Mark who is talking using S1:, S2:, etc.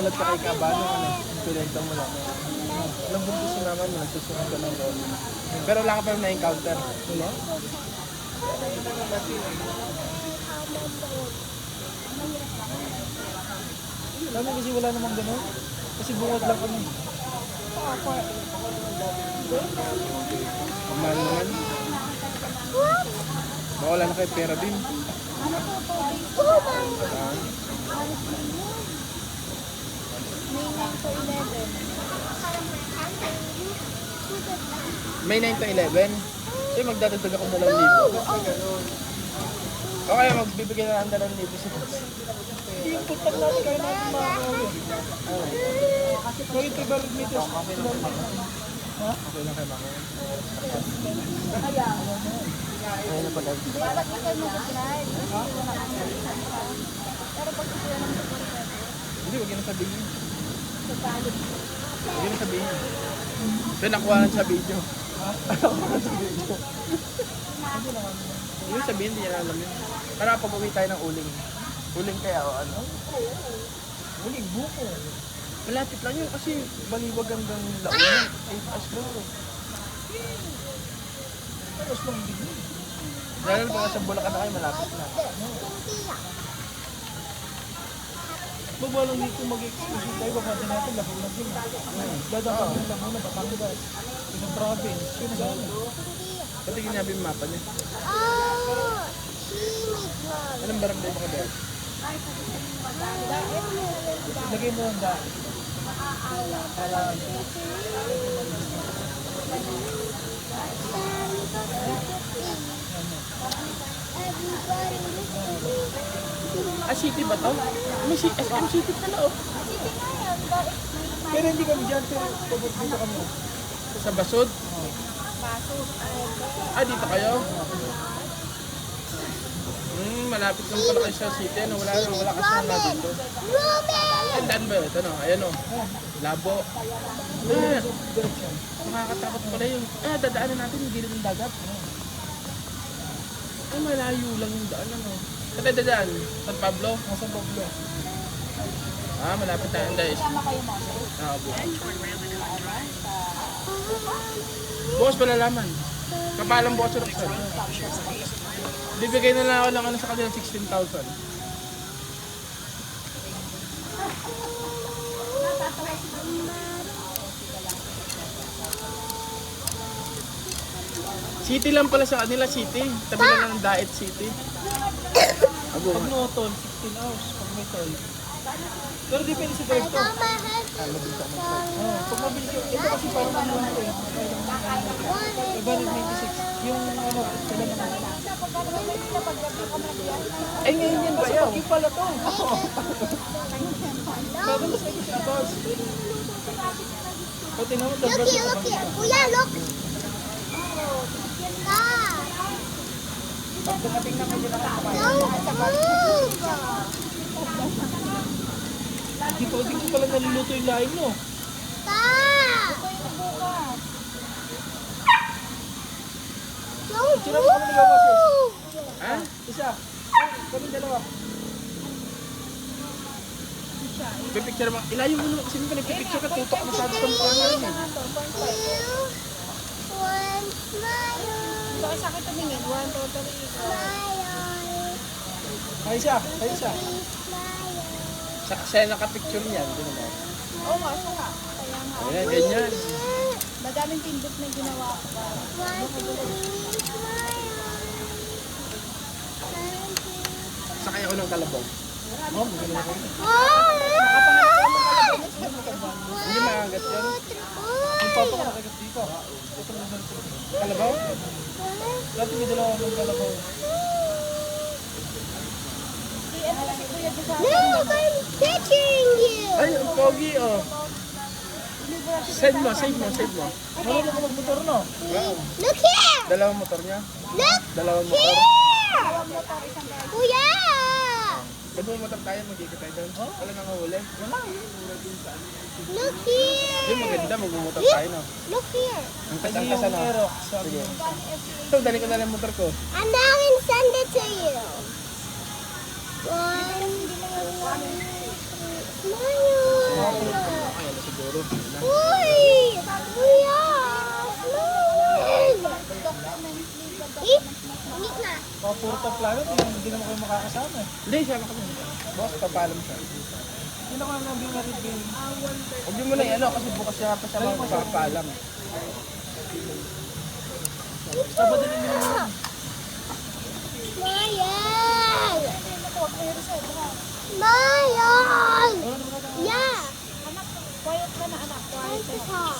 S1: sinulat ka kay Kabano, ano, pinenta mo lang. Alam mo si mama mo, nagsusunod ka ng lolo. Pero wala ka pa na-encounter. Wala? Alam mo kasi wala namang gano'n. Kasi bungod lang kami. Kamahal naman. Baka wala na kayo pera din. May 9 to 11. So magdadagdag ako na lang libo. Okay, magbibigay na lang ng 2,000 si Boss. Iputang natin kayo natin mga kawin. Kaya ito ba rin dito? Ha? Okay lang kayo mga kaya na pala.
S2: Bakit hindi kayo mag-subscribe? Pero pag sila naman sa
S1: Hindi, huwag yun na sabihin. Huwag yun na sabihin. So, nakuha lang sa video. Nakuha lang sa video. Yung sabihin, hindi niya alam yun. Para pag-uwi tayo ng uling. Uling kaya o ano? Uling, buko. Malapit lang yun kasi baliwag hanggang laon. 8 as lang. Tapos lang din. Dahil baka sa Bulacan na kayo, malapit na. Magwalang dito mag-exclusive tayo, baka din natin lahunan din. Dadapag ng lahunan, Batangas. Isang province, yun na gano'n. Pati ginabi yung mapa niya. Anong barangay mo ka ba? Lagay mo ang daan. City ba to? May SM City pala oh. Pero hindi kami dyan, pero dito kami. Sa Basod? Dito kayo? Malapit lang pala kayo sa city. Ano? Wala kasi na dito. Tandaan ba? Ito no? Ayan o. Labo. Makakatakot pala yung... dadaanan natin yung gilid ng dagat. Malayo lang yung daan ano. Saan tayo dadaan? San Pablo? San Pablo. Malapit tayo guys. Bukas palalaman. Kapalang bukas sa Roxanne. Bibigay na lang ako ng sa kanila 16,000. City lang pala sa kanila, city. Tabi lang ng Daet City. Pag no tol, 16 hours. Pag may tol. Pero depende sa drive to. Pag mabilis yun, ito kasi parang ano lang ito eh. Iba rin 96. Yung ano, sila naman. Ngayon yan ba yun? Yung pala to. Bago mas may sa bus. Pati naman,
S2: Look, kuya, look.
S1: pag dumating na kayo nakakamayan. Hindi ko pala naluluto yung laing no. Tira mo kami nagawa sis. Isa. Kami dalawa. Pipicture mo. Ilayo mo naman kasi mo nagpipicture ka. Tutok masyado sa mukha nga rin eh.
S2: Bakit sa akin tumingin? 1, 2, 3.
S1: Ay isa. Siya nakapicture niyan. Di naman.
S2: Oo nga, siya nga. Kaya nga.
S1: Ayan, ganyan.
S2: Madaming tindot na ginawa ko.
S1: Sakay ako ng kalabaw. Maganda ako. Hindi makagat yan. Yung papa ko nakagat dito. Kalabaw? Dati may dalawa ng kalabaw.
S2: Look, I'm picturing you.
S1: Ay, ang pogi oh. Save mo.
S3: Marunong ka magmotor no?
S1: Wow.
S2: Look here.
S1: Dalawang motor niya?
S2: Look
S1: Dalawang motor?
S2: here. Kuya.
S1: Ba't mo motor tayo? Mag-ikot tayo doon? Wala nang huli? Wala.
S2: Look here.
S1: Yung maganda, mag-motor tayo no?
S2: Look here.
S1: Ang kasang-kasa no? Sige. So, dali ko na lang yung motor ko.
S2: And now I will send it to you. One, smile. Uy! Kuya! Flowing! Eat! Eat na.
S3: Mga puro pa plano, hindi naman kayo makakasama eh.
S1: Hindi, siya kami. Boss, papalam siya.
S3: Hindi na kami nabing na-reveal.
S1: Huwag mo na ano kasi bukas siya pa siya magpapalam.
S3: Sabado na nila.
S2: Mayal! Mayal! Yeah!
S4: Quiet ka na anak, quiet ka na.
S2: Talk.